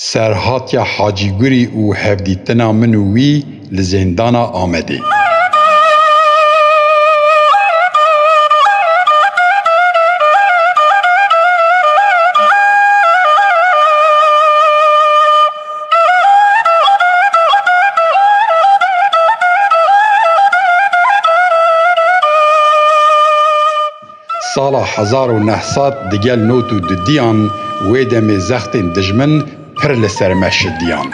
سرهاتیا حاجی گوری و هفدیتنا منو وی لزندانا آمده. سالا 1900 دگل نوتو ددیان ویدم زختین دجمن پر لسرمش دیان.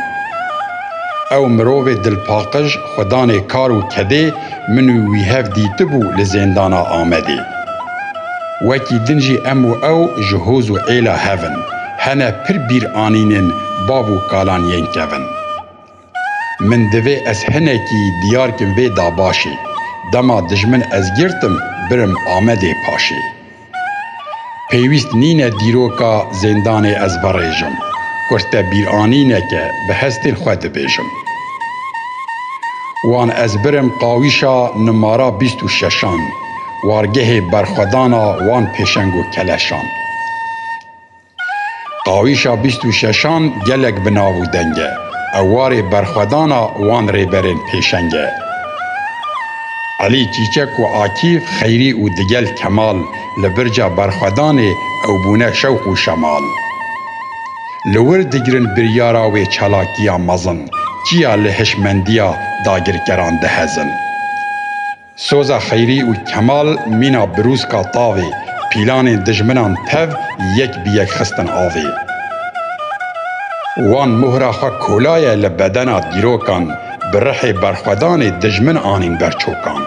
او مروه دلپاقج خدان کارو کده منو وی هف دیتبو لزندانا آمده. وکی دنجی امو او جهوز و ایلا هفن. هنه پر بیر آنینن بابو کالان ینکون. من دوه از هنه کی دیار کن وی داباشی. دما دجمن از گرتم برم آمده پاشی. پیویست نینه دیروکا زندان از بریجم. کرته بیر آنینه که به هستین خود بیجم. وان از برم قاویشا نمارا 26 وارگه برخودانا وان پیشنگو کلشان. قاویشا 26 گلک بناو دنگه. اوار برخودانا وان ریبرین پیشنگه. علی چیچک و عاکیف خیری و دگل کمال لبرجا برخودان او بونه شوق و شمال. لور دگرن بریارا و چلاکیا مزن چیا لحشمندیا داگر کران دهزن. سوزا خیری و کمال مینا بروز کا تاوی پیلان دجمنان تف یک بیک خستن آوی. وان مهرا خا کولای لبدنا دیروکان برح برخودان دجمن آنین برچوکان.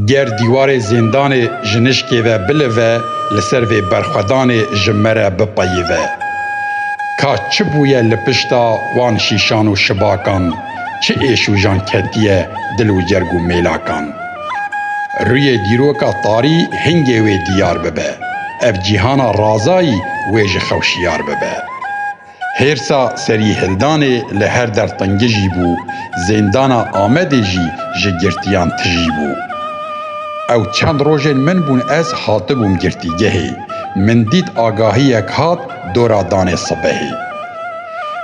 گر دیوار زندان جنشکی و بلوه لسر و برخودان جمره بپایوه. که چه بویه لپشتا وان شیشان و شباکان چه ایشو جان کتیه دل و جرگ و میلاکان. روی دیروکا تاری هنگی و دیار ببه. اف جیهانا رازایی ویج خوشیار ببه. هرسا سری هلدانه لهر در تنگجی بو زندانا آمده جی جگرتیان تجی بو. او چند روژن من بون از حاطبوم گرتیگهی من دید آگاهی یک هات دورا دان صبحی.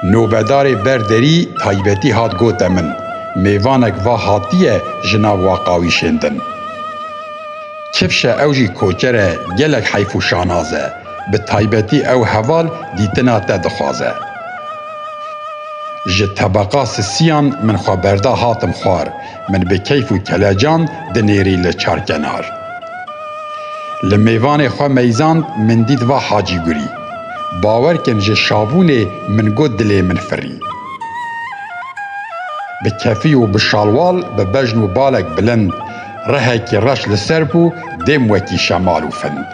نوبدار بردری تایبتی هات گوت من میوانک و هاتیه جنا واقعی شندن. کفش اوجی کوچره گلک حیفو شانازه به تایبتی او حوال دیتنا تدخوازه. ج طبقا سیان من خبرده هاتم خوار من به کیف و کلاجان دنیری لچار کنار. لمیوان خوا میزان من دید و حاجی گوری باور کن ج شابونه من گود دلی من فری. به کفی و بشالوال به بجن و بالک بلند ره کی رش لسر بو دم وکی شمال و فند.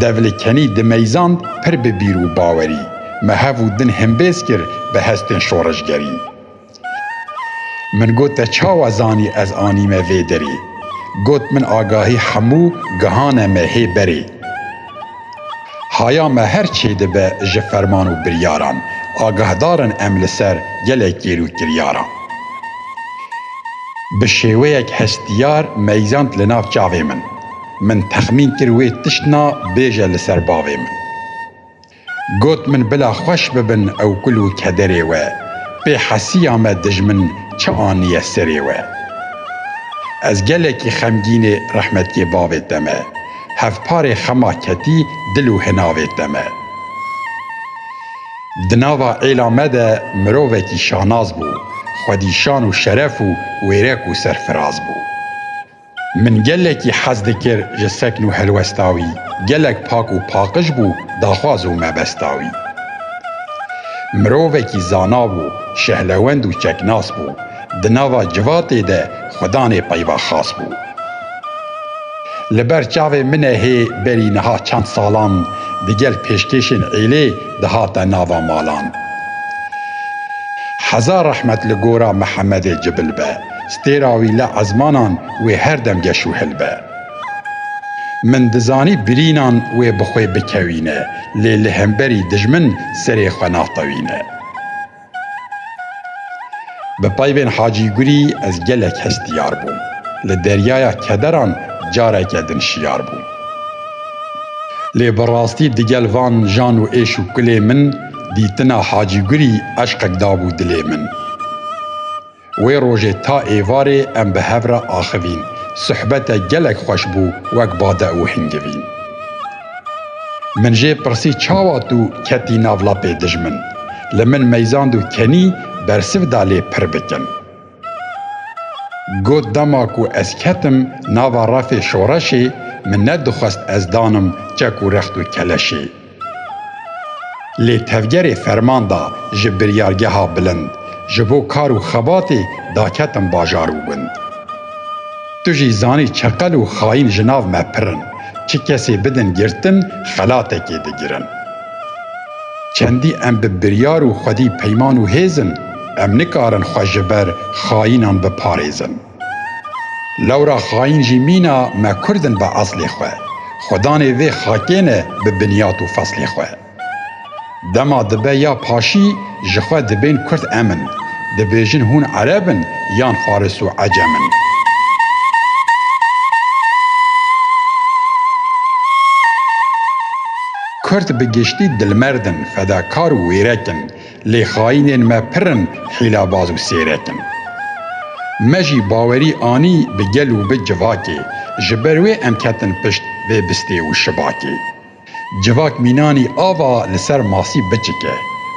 دول کنی دمیزان پر ببیرو باوری مهو دن هم بیس کر به هستن شورشگری. من گوت چاو زانی از آنیمه ویدری گوت من آگاهی همو گهانه مهی بری. هایا مهر چیده به جفرمان و بریاران آگاهدارن امل سر گله گیرو کریاران. به شیوه یک هستیار میزاند لناف چاوی من تخمین کروی تشنا بیجه لسر باوی من. گوت من بلا خوش ببن او کلو کدری و به حسی آمد دجمن چه آنیه سری و. از گله کی خمگین رحمت کی باوی دمه هف پار خماکتی دلو هناوی دمه. دناوا ایلامده مروه کی شاناز بو خودیشان و شرف و ویرک و سرفراز بو. من گلک حز دکر جسکن و هلوستاوی گلک پاک و پاکش بو داخواز و مبستاوی. مروه کی زانا بو شهلوند و چکناس بو دناوا جواتی ده خدان پیوا خاص بو. لبر چاوه منه هی بری نها چند سالان دگل پیشکشن ایلی دهات ناوا مالان. هزار رحمت لگورا محمد جبل به ستیراوی لعزمانان و هر دم گشو هلبه. من دزانی برینان و بخوی بکوینه لیل همبری دجمن سری خناطوینه. به پایوین حاجی گوری از گلک هستیار بوم لدریای کدران جاره کدن شیار بوم. لێ بەڕاستی دیگەل vان ژان û êş û kulê min dîtina Hacî Gurî eşqek dabû dilê min. Wê rojê ta êvarê em bi hev re axivîn, suhbete gelek xweş bû wek bade û hingivîn. Min jê pirsî çawa tu ketî nav lapê dijmin, li min meyzand û kenî bersiv da lê pir bikin. Got dema ku ez ketim nava rafê şoreşê, min nedixwest ez danim çek û rext û keleşê. Lê tevgerê ferman da ji biryargeha bilind, ji bo kar û xebatê daketim bajar û gund. Tu jî zanî çeqel û xayîn ji nav me pirin, çi kesê bidin girtin, xelatekê digirin. Çendî em bi biryar û xwedî peyman û hêzin, em nikarin xwe ji ber xayînan biparêzin. Lewra xayîn jî mîna me Kurdin bi eslê xwe, xwedanê vê xakê ne bi binyat û feslê xwe. Dema dibe ya paşî ji xwe dibên Kurd emin, dibêjin hûn Erebin yan Faris û Ecemin. Kurd bi giştî dilmerdin, fedakar û wêrekin, lê xayînên me pirin hîlabaz û sêrekin. Me jî bawerî anî bi gel û bi civakê, ji ber wê em ketin pişt vê bistê û şibakê. Civak mînanî ava li ser masî biçike,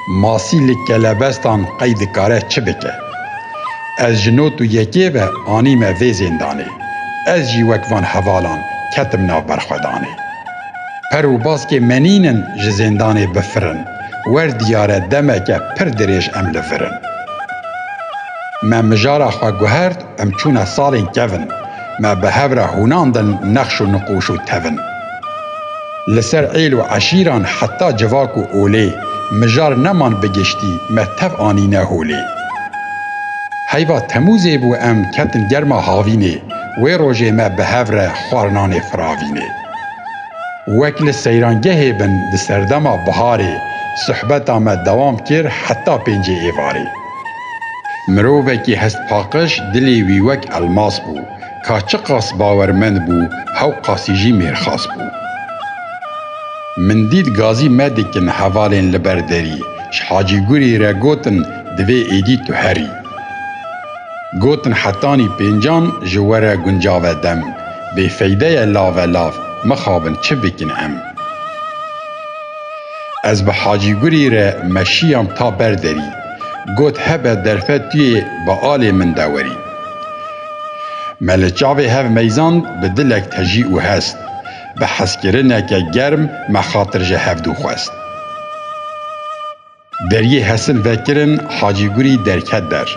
masî li kelebestan qey dikare çi bike. Ez ji not û yekê ve anîme vê zindanê, ez jî wek van hevalan ketim nav berxwedanê. Per û baskê menînin ji zindanê bifirin, wer diyare demeke pir dirêj em li virin. Me mijara xwe guhert em çûne salên kevin, me bi hev re hûnandin nexş û niqûş û tevin. Li ser êl û eşîran heta civak û olê, mijar neman bigiştî me tev anîne holê. Heyva Temûzê bû em ketin germa havînê, wê rojê me bi hev re xwarinanê firavînê. Wek li seyrangehê bin di serdema biharê, suhbeta me dewam kir heta pêncê êvarê. Mirovekî hestpaqij dilê wî wek elmas bû, ka çi qas bawermend bû, hew qasî jî mêrxas bû. Min dît gazî me dikin hevalên li ber derî, ji Hacî Gurî re gotin divê êdî tu herî. Gotin hetanî pêncan ji were guncave dem, bêfeydeye lave lav, mixabin çi bikin em. Ez bi Hacî Gurî re meşiyam ta ber derî, got hebe derfe tuyê bi alê min de werî. Me li çavê hev meyzand bi dilek tejî û hest, bi hezkirineke germ me xatir ji hevdû xwest. Deryê hesin vekirin Hacî Gurî derket der,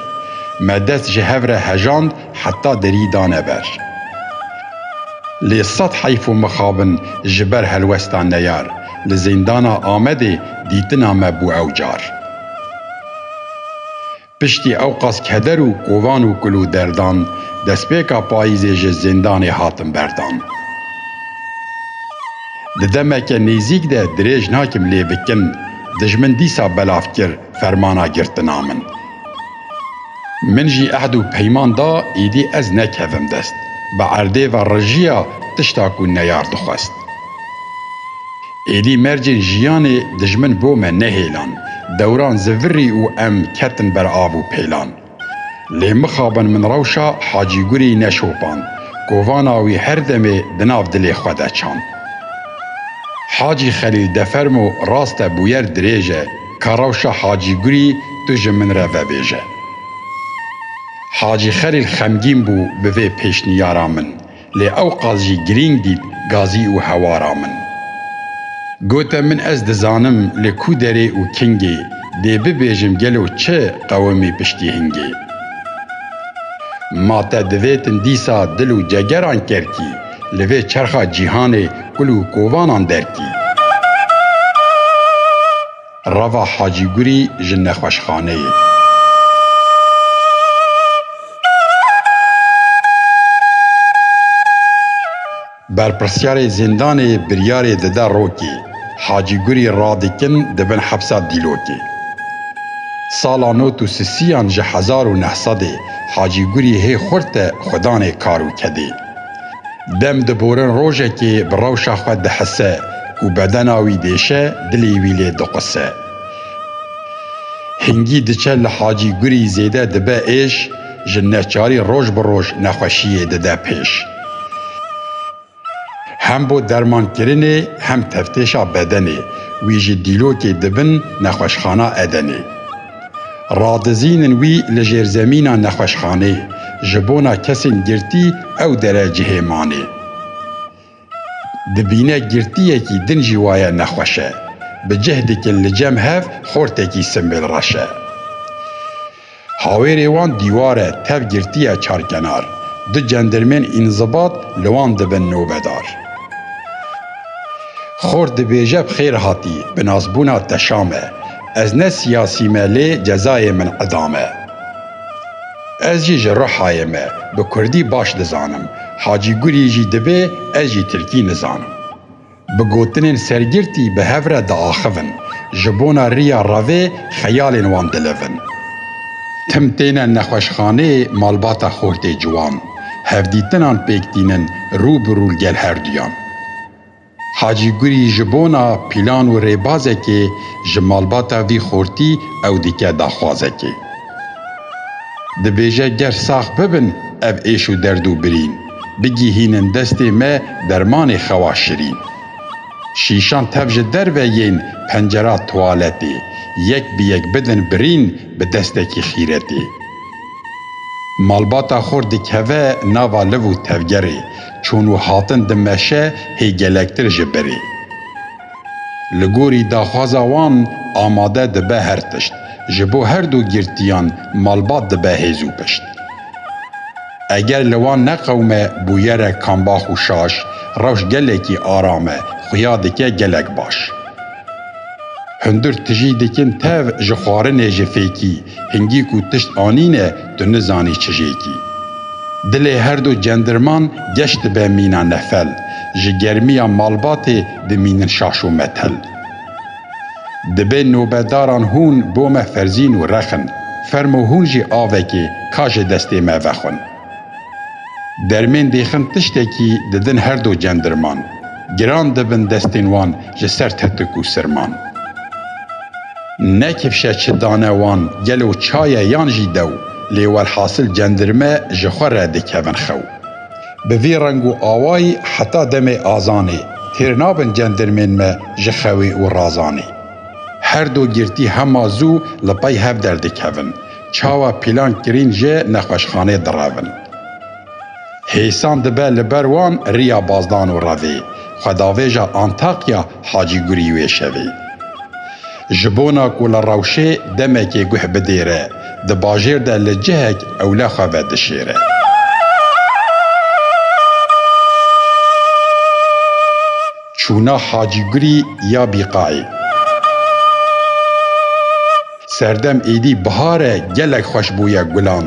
me dest ji hev re hejand heta derî dane ber. Lê sed heyf û mixabin ji ber helwestan neyar, li zîndana Amedê dîtina me bû ew car. Piştî ew qas keder û kovan û kul û derdan, destpêka payîzê ji zindanê hatin berdan. Di demeke nêzik de dirêj nakim lê bikin, dijmin dîsa belav kir fermana girtina min. Min jî ehd û peyman da êdî ez nekevim dest, bi erdê ve rijiya tişta ku neyar dixwest. Êdî mercên jiyanê dijmin bo me nehêlan, dewran zivirî û em ketin ber av û pêlan. Lê mixabin min rewşa Hacî Gurî neşopan, kovana wî her demê di nav dilê xwe de çand. Hacî Xelîl defermo rast e bûyer dirêj e, ka rewşa Hacî Gurî tu ji min re vebêje. Hacî Xelîl xemgîn bû bi vê pêşniyara min, lê ew qas jî girîng dît gazî û hewara min. Gote min ez dizanim li ku derê û kingê, dê bibêjim gelo çi qewimê piştî hingê. Ma te divêtin dîsa dil û cegeran kerkî, li vê çerxa cîhanê kul û kovanan derkî. Rava Hacî Gurî ji nexweşxaneyê. Berpirsyarê zindanê biryarê dide rokê, Hacî Gurî radikin dibin hepsa dîlokê. Sala not û sisiyan ji 1900 Hacî Gurî hê xurt e xwedanê kar û kedê. Dem diborin rojekê bi rewşa xwe dihise, ku bedena wî dêşe dilê wî lê diqise. Hingî diçe li Hacî Gurî zêde dibe êş, ji neçarî roj bi roj nexweşiyê dide pêş. Hem bo dermankirinê hem teftêşa bedenê, wî ji dîlokê dibin nexweşxana Edenê. Radizînin wî li jêrzemîna nexweşxanê, ji bona kesên girtî ew dere cihê manê. Dibîne girtiyekî din jî waye nexweş e, bi cih dikin li cem hev xortekî simbêl reş e. Hawêrê wan dîwar e tev girtiye çarkenar, du cendirmên înzibat li wan dibin nobedar. Xor dibêje bixêr hatî, bi nazbûna teşam e, ez ne siyasî me lê cezayê min idam e. Ez jî ji Rihayê me, bi Kurdî baş dizanim, Hacî Gurî jî dibe ez jî Tirkî nizanim. Bi gotinên sergirtî bi hev re diaxivin, ji bona rêya revê xeyalên wan dilivin. Tim têne nexweşxaneyê malbata xor tê ciwan, hevdîtinan pêk dînin rû bi rû gel herduyan. Hacî Gurî ji bona pîlan û rêbazekê ji malbata vî xortî ew dike daxwazekê. Dibêje ger sax bibin ev êş û derd û birîn, bigîhînin destê me dermanê xewa şirîn. Şîşan tev ji derve yên pencera tualetê, yek bi yek bidin birîn bi destekî xîretê. Malbata xor dikeve nava liv û tevgerê, çûn û hatin di meşe hê gelektir ji berê. Li gorî daxwaza wan amade dibe her tişt, ji bo her du girtiyan malbat dibe hêz û pişt. Eger li wan neqewme bûyere kambax û şaş, rewş gelekî aram e, xuya dike gelek baş. Hundir tijî dikin tev ji xwarinê ji fêkî, hingî ku tişt anîne tu nizanî çijêkî. Dilê her du cendirman geş dibe mîna nefel, ji germiya malbatê dimînin şaş û metel. Dibe nobedaran hûn bo me ferzîn û rexin, fermo hûn jî avekê ka ji destê me vexwin. Dermên dêxin tiştekî didin her du cendirman, giran dibin destên wan ji ser tetik û sirman. Nekifşe çi dane wan gelo çaye yan jî dew, lê welhasil cendirme ji xwe re dikevin xew. Bi vî reng û awayî heta demê azanê, têr nabin cendirmên me ji xewê û razanê. Her du girtî hema zû li pey hev derdikevin, çawa pîlan kirîn jê nexweşxanê direvin. Hêsan dibe li ber wan rêya bazdan û revê, xwedavêja Antakya Hacî Gurî wê şevê. Ji bona ku li rewşê demekê guh bidêre, di bajêr de li cihek ewle xwe ve dişêre. Çûna Hacî Gurî ya Bîqayê. Serdem êdî bihare gelek xweş bûye gulan,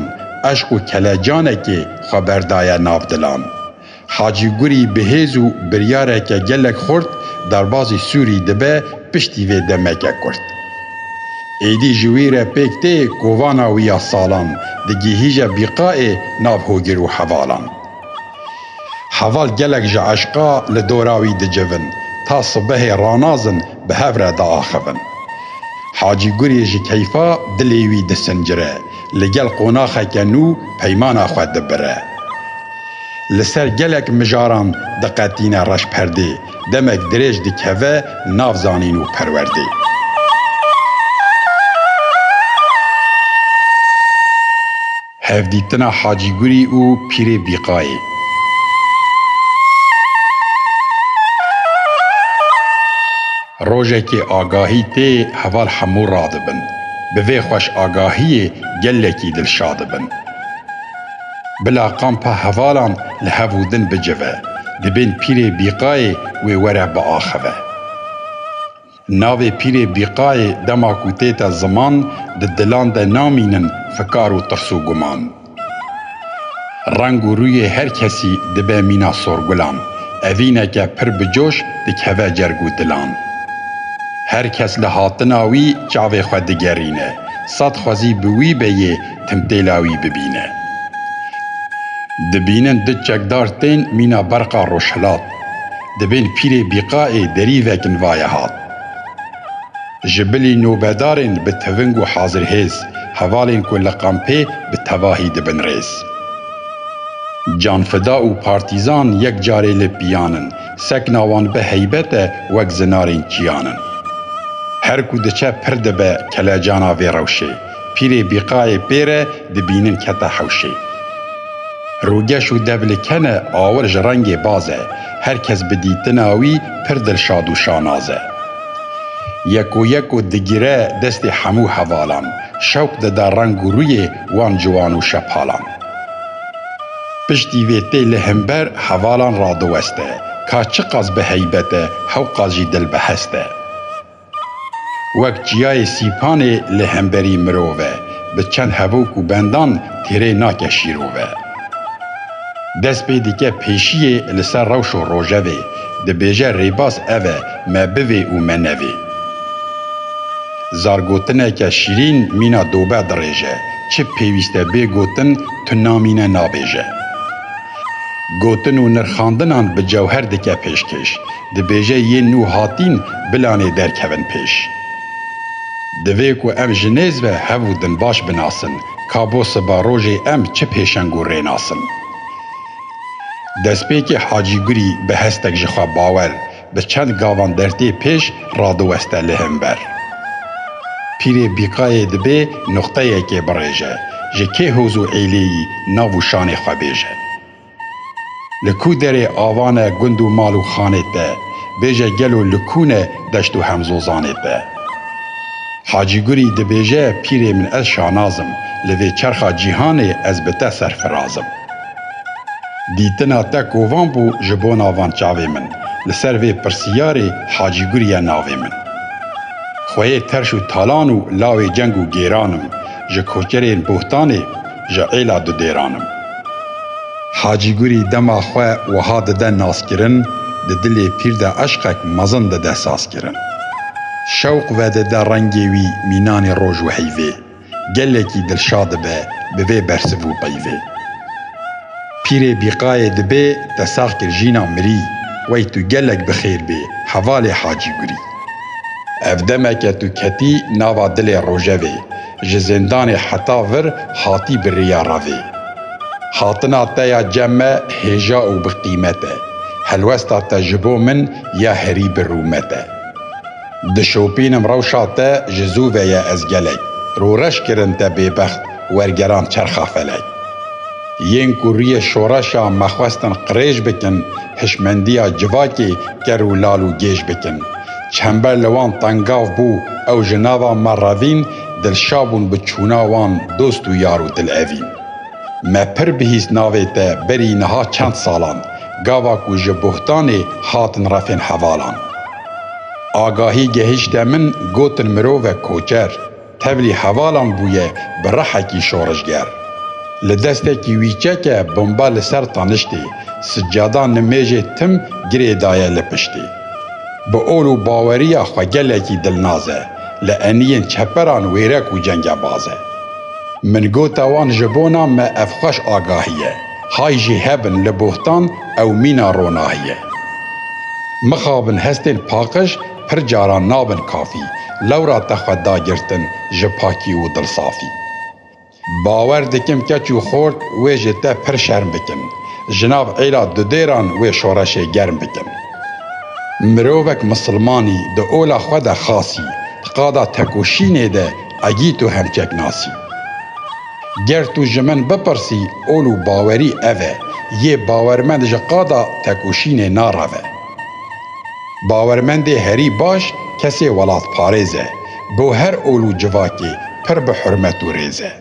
eşq û kelecanekê xwe berdaye nav dilan. Hacî Gurî bihêz û biryareke gelek xurt, derbasî Sûrî dibe piştî vê demeke Kurd. Êdî ji wî re pêk tê kovana wî ya salan, digihî je Bîqayê nav hogir û hevalan. Heval gelek ji eşqa li dora wî dicivin, ta sibehê ranazin bi hev re diaxivin. Hacî Gurî ji keyfa dilê wî disincire, li gel qonaxeke nû peymana xwe dibire. Li ser gelek mijaran diqetîne reş perdê, demek dirêj dikeve nav zanîn û perwerdê. Hevdîtina Hacî Gurî û Pîrê Bîqayê. Rojekê agahî tê heval hemû radibin, bi vê xweş agahiyê gelekî dilşa dibin. Bila qampa hevalan li hev û din bicive, dibên Pîrê Bîqayê wê were biaxive. Navê Pîrê Bîqayê dema ku tête ziman, di dilan de namînin fikar û tirs û guman. Reng û rûyê her kesî dibe mîna sorgulan, evîneke pir bi coş dikeve cerg û dilan. Her kes li hatina wî çavê xwe digerîne, sed xwezî bi wî beyê timtêla wî bibîne. Dibînin du çekdar tên mîna berqa roşhilat, دبین پیرê bîqayê derîvekin vaye hat. Ji bilî nûbedarên bi tiving û hazirhêz, hevalên ku li qampê bi tevahî dibin rêz. Canfida û partîzan yek carê li piyanin, sekna wan bi heybet e wek zinarên çiyanin. Her ku diçe pir dibe kelecana vê rewşê, pîrê bîqayê pêre dibînin kete hewşê. Rûgeş û devlikene awir ji rengê baz e, herkes bi dîtina wî pir dilşad û şanaz e. Yek û digire destê hemû hevalan, şewq dide reng û rûyê wan ciwan û şephalan. Piştî vê tê li hember hevalan radiweste, ka çi qas bi heybet e, hew qas jî dil bi hest e. Wek çiyayê sîpanê li hemberî mirov e, bi çend hevok û bendan têrê nake şîrov e. Dest pê dike pêşiyê li ser rewş û rojevê, dibêje rêbas ev e, me bivê û me nevê. Zargotineke şîrîn mîna dobe dirêje, çi pêwîst e bê gotin tu namîne nabêje. Gotin û nirxandinan bi cewher dike pêşkêş, dibêje yên nû hatîn bilanê derkevin pêş. Divê ku em ji nêz ve hev û din baş binasin, ka bo siba rojê em çi pêşeng û rênasin. Destpêkê Hacî Gurî bi hestek ji xwe bawer, bi çend gavan dertê pêş radiweste li hember. Pîrê bîqayê dibe noxteyekê birêje, ji kê hoz û eyleyî nav û şanê xwe bêje. Li ku derê avane gund û mal û xanê te, bêje gelo li ku ne deşt û hemzozanê te. Hacî Gurî dibêje pîrê min ez şanazim, li vê çerxa cîhanê ez bi te serfirazim. Dîtina te kovan bû ji bo navan çavê min, li ser vê pirsiyarê Hacî Gurî ye navê min. Xweyê terş û talan û lawê ceng û gêranim, ji koçerên bohtanê ji êla dudêranim. Hacî Gurî dema xwe wiha dide naskirin, di dilê pîr de eşqek mezin dide saskirin. Şewq vedide rengê wî mînanê roj û heyvê, gelekî dilşad dibe bi vê bersiv û peyvê. Pîrê bîqayê dibe te sax kir jîna mirî, wey tu gelek bi xêr bê, hevalê Hacî Gurî. Ev demeke tu ketî nava dilê rojevê, ji zindanê heta vir hatî bi rêya ravê. Hatina te ya cem me hêja û bi qîmet e, helwesta te ji bo min ya herî bi rûmet e. Dişopînim rewşa te ji zû ve ye ez gelek, rûreş kirin te bêbext wergeran çerxa felek. Yên ku rûyê şoreşa me xwestin qirêj bikin, hişmendiya civakê ker û lal û gêj bikin. Çember li wan tengav bû, ew ji nava me revîn, dilşa bûn bi çûna wan dost û yar û dilevîn. Me pir bihîst navê te berî niha çend salan, gava ku ji bohtanê hatin refên hevalan. Agahî gehîşte min gotin mirovek koçer, tevlî hevalan bûye bi rehekî şorijger. Li destekî wî çeke bomba li ser taniştê, siccada nimêjê tim girê daye li piştê. Bi ol û baweriya xwe gelekî dilnaz e, li eniyên çeperan wêrek û cengebaz e. Min gota wan ji bona me ev xweş agahî ye, hay jî hebin li bohtan ew mîna ronahî ye. Mixabin hestên paqij pir caran nabin kafî, lewra te xwe dagirtin ji pakî û dilsafî. Bawer dikim keç û xort wê ji te pir şerm bikin, ji nav êla dudêran wê şoreşê germ bikin. Mirovek misilmanî di ola xwe de xasî, qada tekoşînê de egî tu herkek nasî. Ger tu ji min bipirsî ol û bawerî ev e, yê bawermend ji qada tekoşînê nareve. Bawermendê herî baş kesê welat parêz e, bo her ol û civakê pir bi hurmet û rêz e.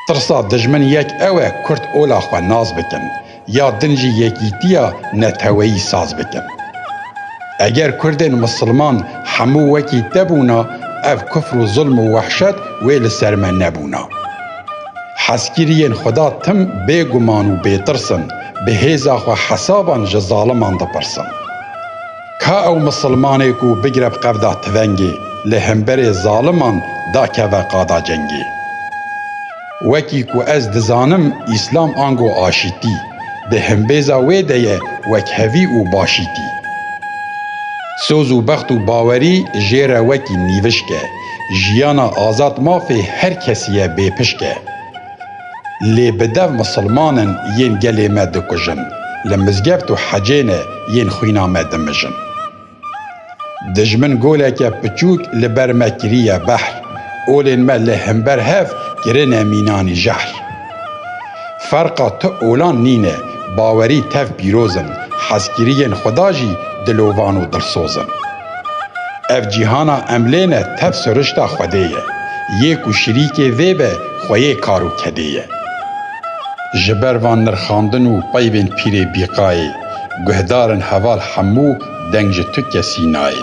Tirsa dijmin yek ew e Kurd ola xwe naz bikin, ya din jî yekîtiya neteweyî saz bikin. Eger Kurdên misilman hemû wekî te bûna, ev kufr û zulm û wehşet wê li ser me nebûna. Heskiriyên Xuda tim bêguman û bêtirsin, bi hêza xwe hesaban ji zaliman dipirsin. Ka ew misilmanê ku bigire bi qevda tivengê, li hemberê zaliman dakeve qada cengê. Wekî ku ez dizanim, îslam ango aşîtî, ده هنبیزا وی ده وک هوی و باشیتی. سوز و بخت و باوری جیر وکی نیوشکه، جیانا آزاد مافی هر کسیه بیپشکه. لی بدو مسلمانن ین گلی مد کجن، لمزگفت و حجینه ین خوینا مد مجن. دجمن گوله که پچوک لبر مکریه بحر، اولین ما لهمبر هف گرنه مینانی جحر. فرقا تو اولان نینه، باوری تف بیروزن، حسگیرین خدا جی دلووان و دلسوزن. اف جیهانا املینه تف سرشتا خودیه، یک و شریک ویبه خویه کارو کدیه. جبر وان نرخاندن و پیوین پیری بیقای، گهدارن حوال حمو دنج تو کسی نای.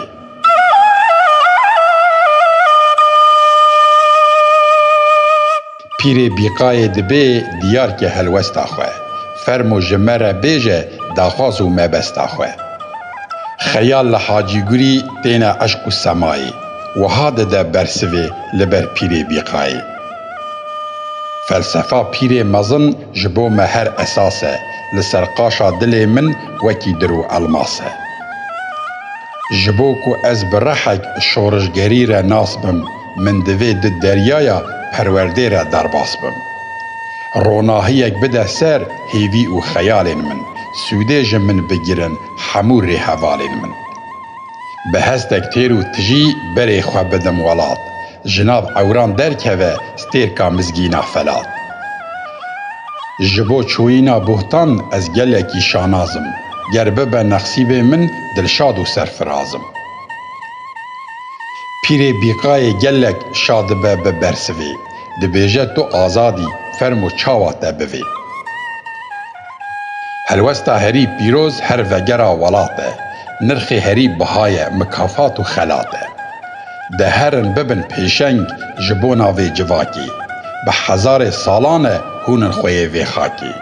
پیری بیقای دبی دیار که هلوستا خواه، فرمو جمره بیجه داخواز و مبستا خواه. خیال لحاجی گوری تین عشق و سمایی، و هاده ده برسوی لبر پیری بیقای. فلسفه پیری مزن جبو مهر اساسه، لسرقاشا دل من وکی درو الماسه. جبو کو از برحک شورشگری را ناس بم، من دوی ده دریایا پرورده را درباس بم. روناهیک بده سر هیوی و خیال من، سوده جمن بگیرن حمور حوال من. به هستک تیر و تجی بری خواه بدم ولاد، جناب عوران درکوه ستیرکا مزگینا فلاد. جبو چوینا بوهتان از گلکی شانازم، گربه به نقصیب من دلشاد و سرفرازم. پیری بیقای گلک شادبه به برسوی، دبیجه تو آزادی فرمو چاوات بوی. هلوستا هری پیروز هر وگرا ولاته، نرخ هری بهای مکافات و خلاته. ده هرن ببن پیشنگ جبونا وی جواکی، به هزار سالانه هونن خوی وی خاکی.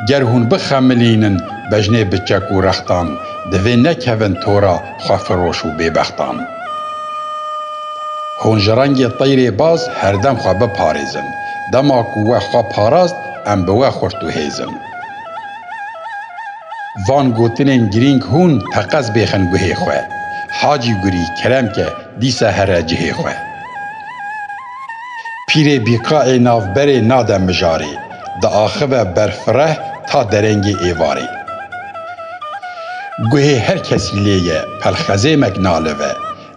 گر هون بخملینن بجنه بچک و رختان، دوی نکهون تورا خواه و بیبختان. هون جرنگ طیر باز هر دم خواه بپاریزن، دما کوه خواه پاراست ام بوه خورتو هیزن. وان گوتنین گرینگ هون تقز بیخن گوه خواه، حاجی گوری کرم که دیسه هر جه خواه. پیری بیقای نافبری نادم مجاری، دا آخوه برفره تا درنگ ایواری. گوه هر کسی لیه پلخزه مکنالوه،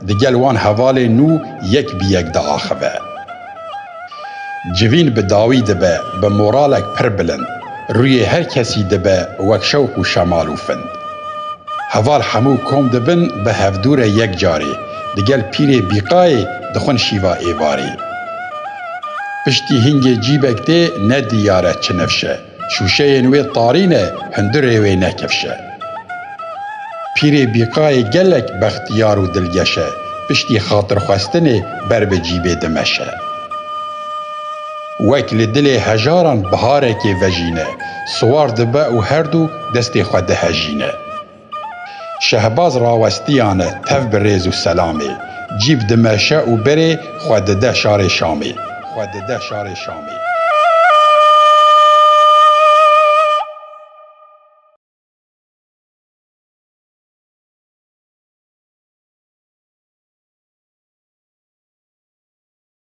دگل وان حوال نو یک بی یک دا آخوه. جوین به داوی دبه به مورالک پر بلند، روی هر کسی دبه وک شوق و شمالو فند. حوال حمو کم دبن به هفدور یک جاری، دگل پیر بیقای دخون شیوا ایواری. پشتی هنگ جیبک ده نه دیاره چنفشه، شوشه نوی طارینه هندره وی نکفشه. پیر بیقای گلک بختیار و دلگشه، پشتی خاطر خواستنه بر به جیبه دمشه. وکل دل هجاران بهاره که وجینه، سوار دبه و هر دو دست خود هجینه. شهباز راوستیانه تف بریز و سلامی، جیب دمشه و بره خود ده شار شامی.